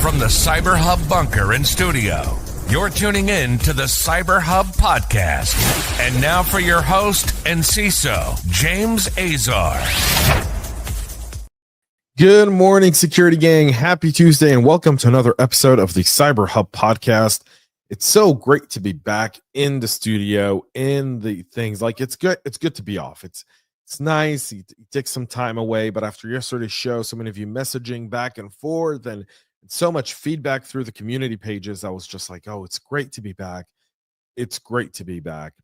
From the CyberHub bunker and studio, you're tuning in to the CyberHub Podcast. And now for your host and CISO, James Azar. Good morning, security gang. Happy Tuesday, and welcome to another episode of the CyberHub Podcast. It's so great to be back in the studio, in the things. Like, it's good to be off. It's nice. You take some time away, but after yesterday's show, so many of you messaging back and forth and so much feedback through the community pages, I was just like, oh, it's great to be back. It's great to be back.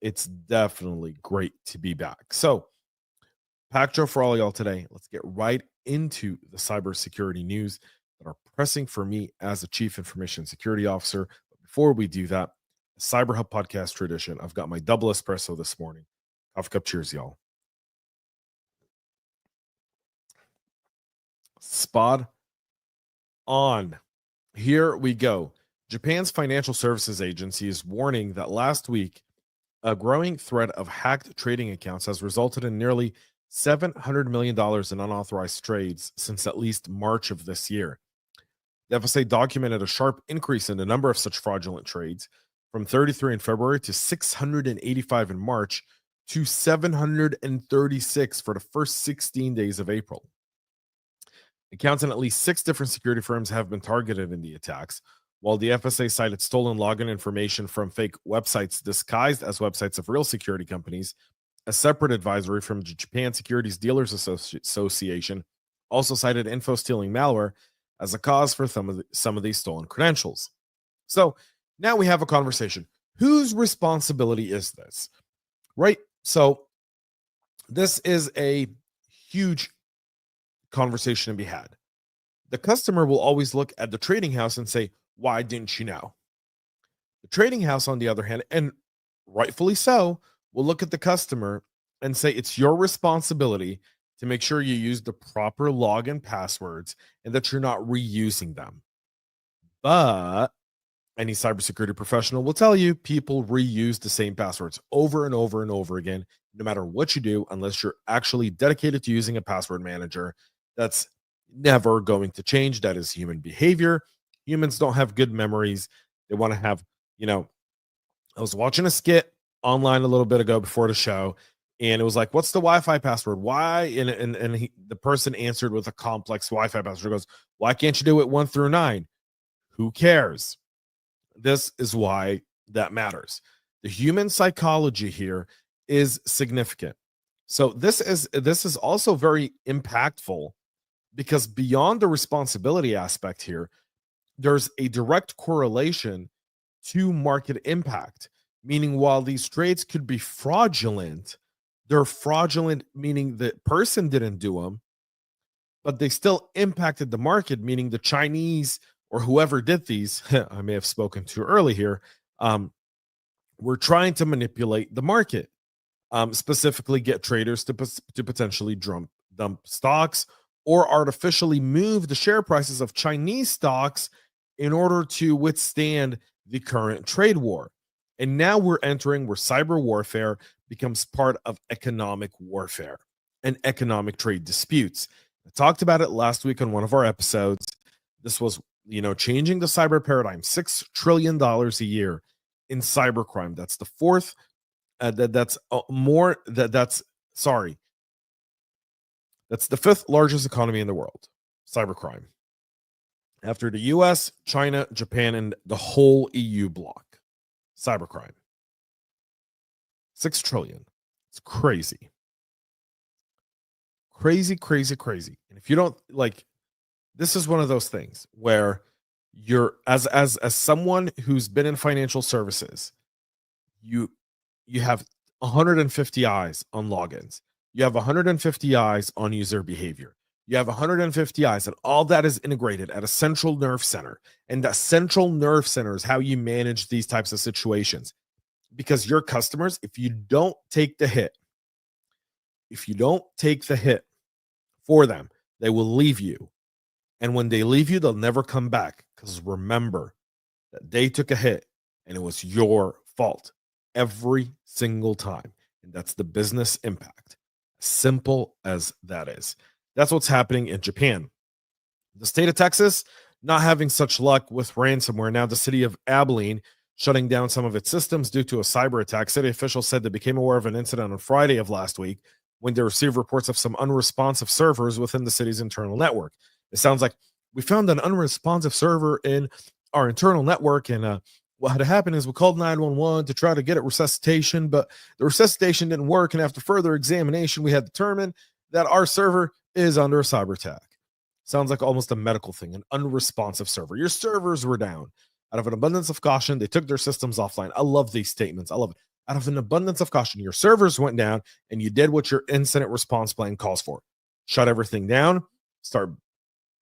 It's definitely great to be back. So, packed show for all y'all today. Let's get right into the cybersecurity news that are pressing for me as a Chief Information Security Officer. But before we do that, the CyberHub Podcast tradition, I've got my double espresso this morning. Coffee cup cheers, y'all. Spot on. Here we go. Japan's financial services agency is warning that last week, a growing threat of hacked trading accounts has resulted in nearly $700 million in unauthorized trades since at least March of this year. The FSA documented a sharp increase in the number of such fraudulent trades from 33 in February to 685 in March to 736 for the first 16 days of April. Accounts in at least 6 different security firms have been targeted in the attacks, while the FSA cited stolen login information from fake websites disguised as websites of real security companies. A separate advisory from the Japan Securities Dealers Association also cited info stealing malware as a cause for some of these stolen credentials. So now we have a conversation. Whose responsibility is this? Right? So this is a huge conversation to be had. The customer will always look at the trading house and say, why didn't you know? The trading house, on the other hand, and rightfully so, will look at the customer and say it's your responsibility to make sure you use the proper login passwords and that you're not reusing them. But any cybersecurity professional will tell you people reuse the same passwords over and over and over again, no matter what you do, unless you're actually dedicated to using a password manager. That's never going to change. That is human behavior. Humans don't have good memories. They want to have, I was watching a skit online a little bit ago before the show, and it was like, what's the Wi-Fi password? Why? And the person answered with a complex Wi-Fi password. He goes, why can't you do it 1 through 9? Who cares? This is why that matters. The human psychology here is significant. So this is also very impactful, because beyond the responsibility aspect here, there's a direct correlation to market impact. Meaning, while these trades could be fraudulent, they're fraudulent, meaning the person didn't do them, but they still impacted the market, meaning the Chinese or whoever did these, I may have spoken too early here, were trying to manipulate the market, specifically get traders to potentially dump stocks or artificially move the share prices of Chinese stocks in order to withstand the current trade war. And now we're entering where cyber warfare becomes part of economic warfare and economic trade disputes. I talked about it last week on one of our episodes. This was, changing the cyber paradigm. $6 trillion a year in cybercrime. That's the fourth. That's the fifth largest economy in the world. Cybercrime, after the US, China, Japan, and the whole EU bloc. Cybercrime. 6 trillion. It's crazy. Crazy. And if you don't this is one of those things where you're as someone who's been in financial services, you have 150 eyes on logins. You have 150 eyes on user behavior. You have 150 eyes, and all that is integrated at a central nerve center. And that central nerve center is how you manage these types of situations. Because your customers, if you don't take the hit for them, they will leave you. And when they leave you, they'll never come back. Because remember that they took a hit and it was your fault every single time. And that's the business impact. Simple as that is. That's what's happening in Japan. The state of Texas Not having such luck with ransomware, now the city of Abilene shutting down some of its systems due to a cyber attack. City officials said they became aware of an incident on Friday of last week when they received reports of some unresponsive servers within the city's internal network. It sounds like we found an unresponsive server in our internal network, and what had happened is we called 911 to try to get it resuscitation, but the resuscitation didn't work, and after further examination, we had determined that our server is under a cyber attack. Sounds like almost a medical thing, an unresponsive server. Your servers were down. Out of an abundance of caution, they took their systems offline. I love these statements. I love it. Out of an abundance of caution, your servers went down, and you did what your incident response plan calls for. Shut everything down, start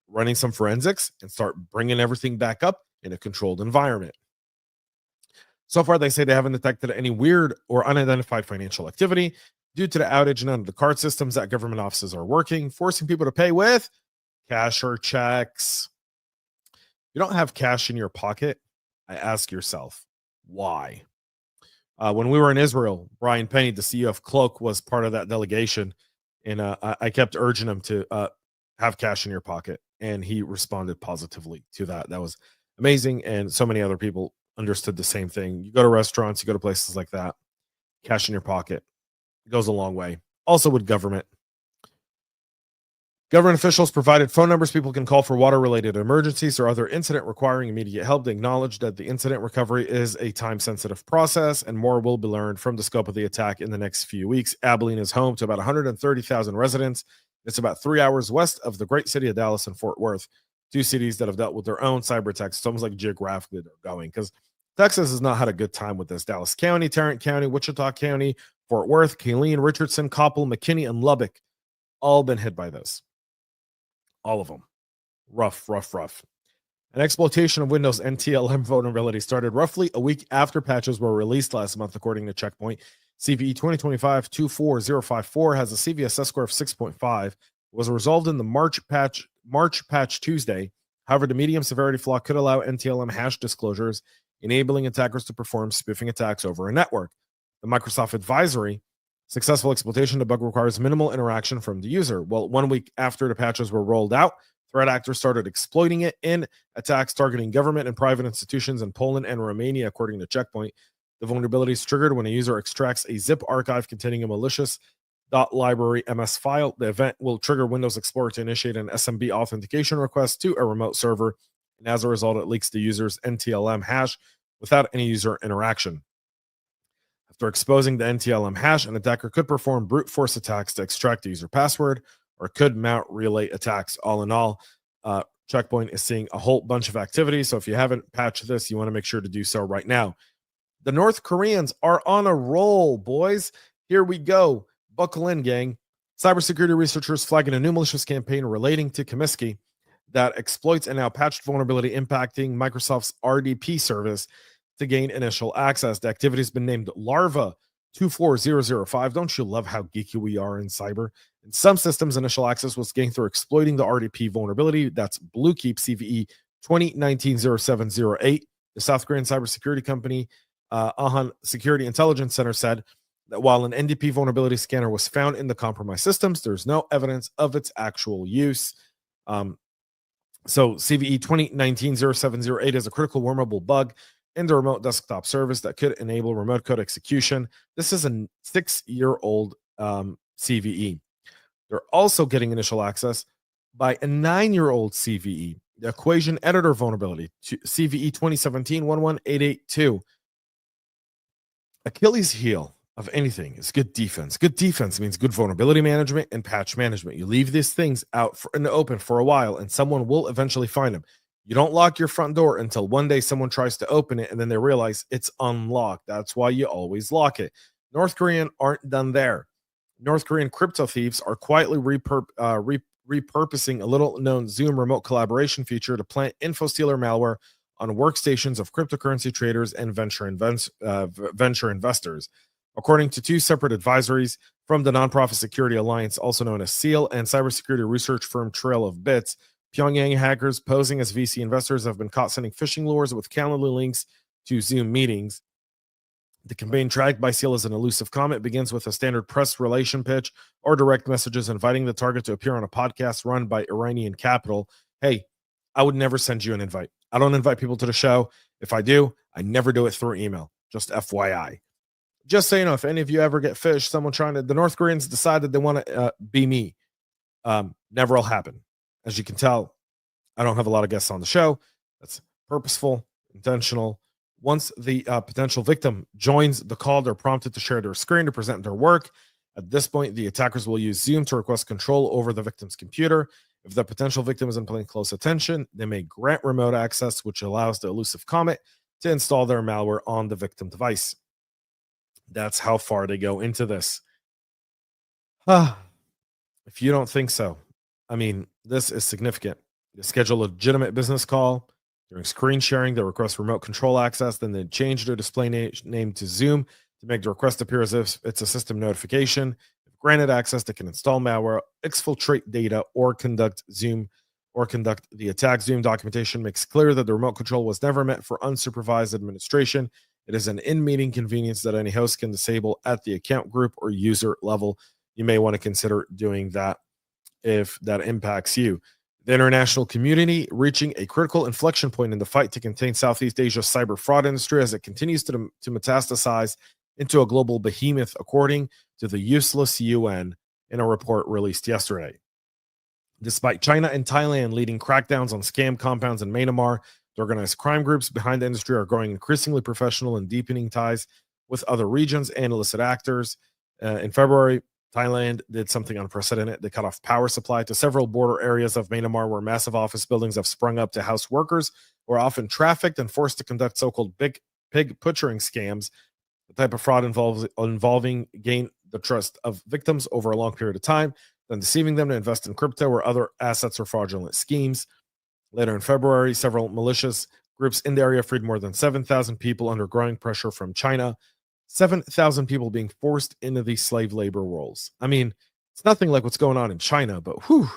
running some forensics, and start bringing everything back up in a controlled environment. So far, they say they haven't detected any weird or unidentified financial activity due to the outage. None of the card systems at government offices are working, forcing people to pay with cash or checks. You don't have cash in your pocket. I ask yourself, why? When we were in Israel, Brian Penny, the CEO of Cloak, was part of that delegation. And I kept urging him to have cash in your pocket. And he responded positively to that. That was amazing. And so many other people understood the same thing. You go to restaurants, you go to places like that, cash in your pocket. It goes a long way. Also with government. Government officials provided phone numbers people can call for water-related emergencies or other incident requiring immediate help. They acknowledge that the incident recovery is a time-sensitive process, and more will be learned from the scope of the attack in the next few weeks. Abilene is home to about 130,000 residents. It's about 3 hours west of the great city of Dallas and Fort Worth, two cities that have dealt with their own cyber attacks. It's almost like geographically they're going, because Texas has not had a good time with this. Dallas County, Tarrant County, Wichita County, Fort Worth, Killeen, Richardson, Coppell, McKinney, and Lubbock all been hit by this. All of them. Rough. An exploitation of Windows NTLM vulnerability started roughly a week after patches were released last month, according to Checkpoint. CVE 2025-24054 has a CVSS score of 6.5. Was resolved in the March patch Tuesday. However, the medium severity flaw could allow NTLM hash disclosures, enabling attackers to perform spoofing attacks over a network. The Microsoft advisory: successful exploitation, the bug requires minimal interaction from the user. Well, 1 week after the patches were rolled out, threat actors started exploiting it in attacks targeting government and private institutions in Poland and Romania, according to Checkpoint. The vulnerability is triggered when a user extracts a zip archive containing a malicious .library MS file. The event will trigger Windows Explorer to initiate an SMB authentication request to a remote server, and as a result, it leaks the user's NTLM hash without any user interaction. After exposing the NTLM hash, an attacker could perform brute force attacks to extract the user password, or could mount relay attacks. All in all, Checkpoint is seeing a whole bunch of activity. So if you haven't patched this, you want to make sure to do so right now. The North Koreans are on a roll, boys. Here we go. Buckle in, gang. Cybersecurity researchers flagging a new malicious campaign relating to Kimsuky that exploits a now patched vulnerability impacting Microsoft's RDP service to gain initial access. The activity has been named Larva 24005. Don't you love how geeky we are in cyber? In some systems, initial access was gained through exploiting the RDP vulnerability. That's Bluekeep CVE 2019-0708. The South Korean cybersecurity company Ahan Security Intelligence Center said that while an NDP vulnerability scanner was found in the compromised systems, there's no evidence of its actual use. So CVE 2019-0708 is a critical wormable bug in the remote desktop service that could enable remote code execution. This is a 6-year-old CVE. They're also getting initial access by a 9-year-old CVE, the equation editor vulnerability, CVE 2017-11882. Achilles heel of anything is good defense. Good defense means good vulnerability management and patch management. You leave these things out in the open for a while, and someone will eventually find them. You don't lock your front door until one day someone tries to open it, and then they realize it's unlocked. That's why you always lock it. North Korean aren't done there. North Korean crypto thieves are quietly repurposing a little-known Zoom remote collaboration feature to plant info-stealer malware on workstations of cryptocurrency traders and venture investors. According to two separate advisories from the Nonprofit Security Alliance, also known as SEAL, and cybersecurity research firm Trail of Bits, Pyongyang hackers posing as VC investors have been caught sending phishing lures with Calendly links to Zoom meetings. The campaign, tracked by SEAL as an elusive comet, begins with a standard press relation pitch or direct messages inviting the target to appear on a podcast run by Iranian Capital. Hey, I would never send you an invite. I don't invite people to the show. If I do, I never do it through email. Just FYI. Just so you know, if any of you ever get phished, someone the North Koreans decide that they want to be me. Never will happen. As you can tell, I don't have a lot of guests on the show. That's purposeful, intentional. Once the potential victim joins the call, they're prompted to share their screen to present their work. At this point, the attackers will use Zoom to request control over the victim's computer. If the potential victim isn't paying close attention, they may grant remote access, which allows the elusive comet to install their malware on the victim device. That's how far they go into this. If you don't think so, I mean, this is significant. They schedule a legitimate business call. During screen sharing, they request remote control access. Then they change their display name to Zoom to make the request appear as if it's a system notification. If granted access, they can install malware, exfiltrate data, or conduct the attack. Zoom documentation makes clear that the remote control was never meant for unsupervised administration. It is an in-meeting convenience that any host can disable at the account group or user level. You may want to consider doing that if that impacts you. The international community reaching a critical inflection point in the fight to contain Southeast Asia's cyber fraud industry as it continues to metastasize into a global behemoth, according to the useless UN in a report released yesterday. Despite China and Thailand leading crackdowns on scam compounds in Myanmar, the organized crime groups behind the industry are growing increasingly professional and deepening ties with other regions and illicit actors. In February, Thailand did something unprecedented. They cut off power supply to several border areas of Myanmar where massive office buildings have sprung up to house workers who are often trafficked and forced to conduct so-called big pig butchering scams. The type of fraud involving gain the trust of victims over a long period of time, then deceiving them to invest in crypto or other assets or fraudulent schemes. Later in February, several malicious groups in the area freed more than 7,000 people under growing pressure from China. 7,000 people being forced into these slave labor roles. I mean, it's nothing like what's going on in China, but whew.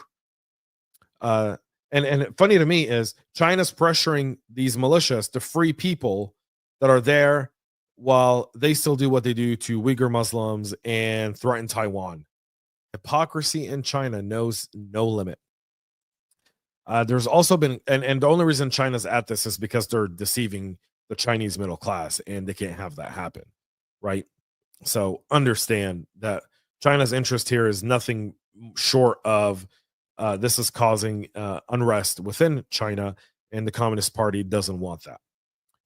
And funny to me is China's pressuring these militias to free people that are there while they still do what they do to Uyghur Muslims and threaten Taiwan. Hypocrisy in China knows no limit. There's also been, and the only reason China's at this is because they're deceiving the Chinese middle class, and they can't have that happen. Right. So understand that China's interest here is nothing short of this is causing unrest within China, and the Communist Party doesn't want that.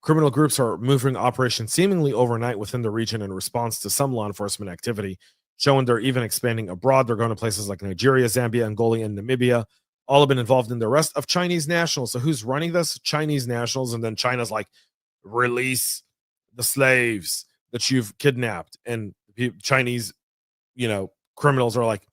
Criminal groups are moving operations seemingly overnight within the region in response to some law enforcement activity, showing they're even expanding abroad. They're going to places like Nigeria, Zambia, Angola, and Namibia. All have been involved in the arrest of Chinese nationals. So who's running this? Chinese nationals. And then China's like, release the slaves that you've kidnapped, and Chinese, criminals are like,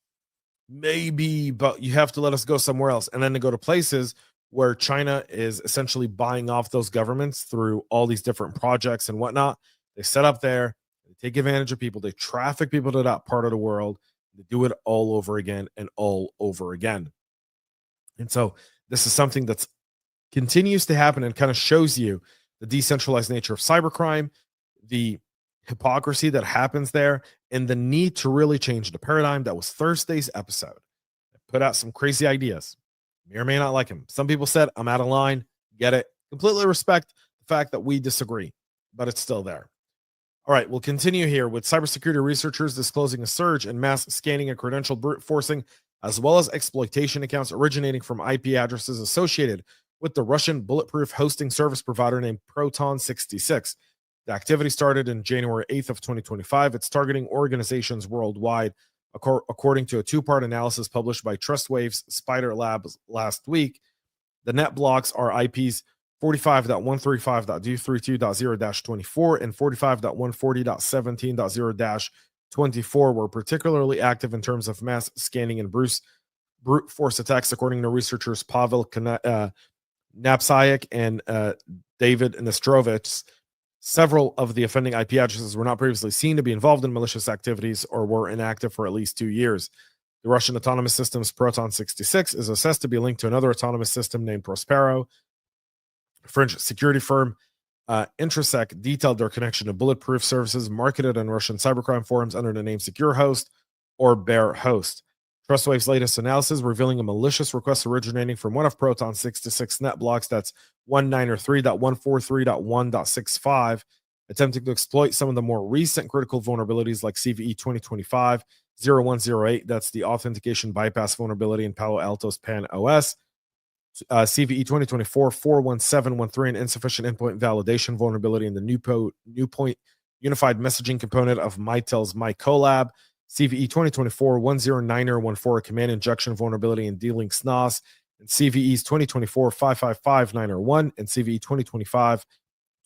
maybe, but you have to let us go somewhere else. And then they go to places where China is essentially buying off those governments through all these different projects and whatnot. They set up there, they take advantage of people, they traffic people to that part of the world, they do it all over again and all over again. And so this is something that's continues to happen and kind of shows you the decentralized nature of cybercrime, the hypocrisy that happens there, and the need to really change the paradigm. That was Thursday's episode. I put out some crazy ideas. May or may not like them. Some people said I'm out of line. Get it. Completely respect the fact that we disagree, but it's still there. All right, we'll continue here with cybersecurity researchers disclosing a surge in mass scanning and credential brute forcing, as well as exploitation accounts originating from IP addresses associated with the Russian bulletproof hosting service provider named Proton 66. The activity started in January 8th of 2025. It's targeting organizations worldwide, according to a two-part analysis published by TrustWave's Spider Labs last week. The net blocks are IPs 45.135.232.0-24 and 45.140.17.0-24 were particularly active in terms of mass scanning and brute force attacks, according to researchers Pavel Napsayak and David Nestrovich. Several of the offending IP addresses were not previously seen to be involved in malicious activities or were inactive for at least 2 years. The Russian autonomous system's Proton 66 is assessed to be linked to another autonomous system named Prospero. French security firm Intrasec detailed their connection to bulletproof services marketed on Russian cybercrime forums under the name Secure Host or Bear Host. TrustWave's latest analysis revealing a malicious request originating from one of Proton's 6-to-6 net blocks, that's 193.143.1.65, attempting to exploit some of the more recent critical vulnerabilities like CVE 2025-0108, that's the authentication bypass vulnerability in Palo Alto's PAN OS, CVE 2024-41713, an insufficient endpoint validation vulnerability in the new point unified messaging component of Mitel's MyCollab, CVE 2024-10914, a command injection vulnerability in D-Link SNOS, and CVEs 2024-555901, and CVE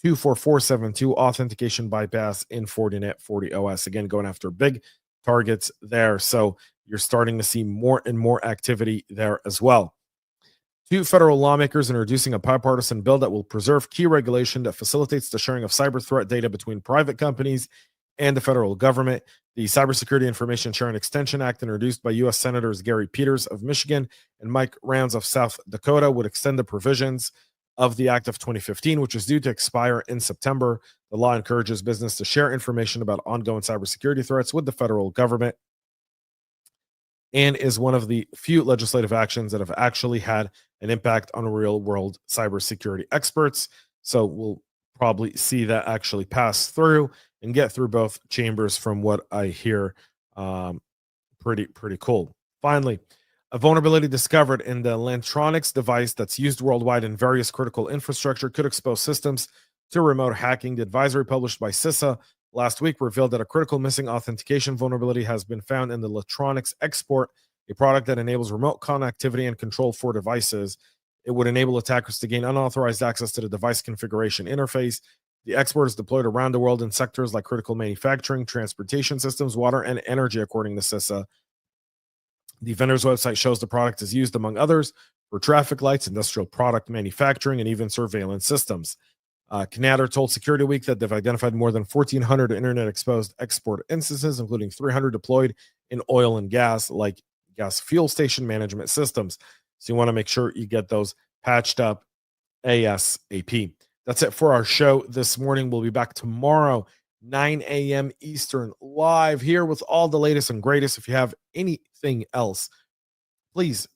2025-24472, authentication bypass in Fortinet 40 OS. Again, going after big targets there. So you're starting to see more and more activity there as well. 2 federal lawmakers introducing a bipartisan bill that will preserve key regulation that facilitates the sharing of cyber threat data between private companies and the federal government. The Cybersecurity Information Sharing Extension Act, introduced by U.S. Senators Gary Peters of Michigan and Mike Rounds of South Dakota, would extend the provisions of the Act of 2015, which is due to expire in September. The law encourages business to share information about ongoing cybersecurity threats with the federal government and is one of the few legislative actions that have actually had an impact on real-world cybersecurity experts. So we'll probably see that actually pass through and get through both chambers from what I hear. Pretty cool. Finally, a vulnerability discovered in the Lantronix device that's used worldwide in various critical infrastructure could expose systems to remote hacking. The advisory published by CISO last week revealed that a critical missing authentication vulnerability has been found in the Lantronix Export, a product that enables remote connectivity and control for devices. It would enable attackers to gain unauthorized access to the device configuration interface. The export is deployed around the world in sectors like critical manufacturing, transportation systems, water, and energy, according to CISA. The vendor's website shows the product is used, among others, for traffic lights, industrial product manufacturing, and even surveillance systems. Knatter told Security Week that they've identified more than 1,400 internet-exposed export instances, including 300 deployed in oil and gas, like gas fuel station management systems. So you want to make sure you get those patched up ASAP. That's it for our show this morning. We'll be back tomorrow, 9 a.m. Eastern, live here with all the latest and greatest. If you have anything else, please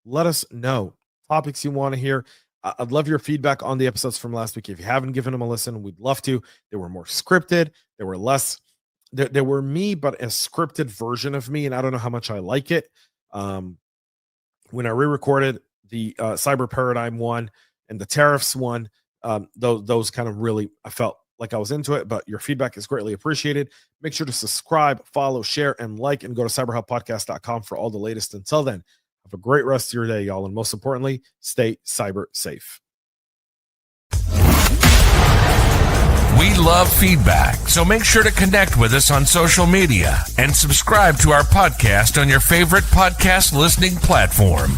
let us know. Topics you want to hear. I'd love your feedback on the episodes from last week. If you haven't given them a listen, we'd love to. They were more scripted. They were less. They were me, but a scripted version of me, and I don't know how much I like it. When I re-recorded the cyber paradigm one and the tariffs one, those kind of really, I felt like I was into it, but your feedback is greatly appreciated. Make sure to subscribe, follow, share, and like, and go to cyberhubpodcast.com for all the latest. Until then, have a great rest of your day, y'all. And most importantly, stay cyber safe. We love feedback, so make sure to connect with us on social media and subscribe to our podcast on your favorite podcast listening platform.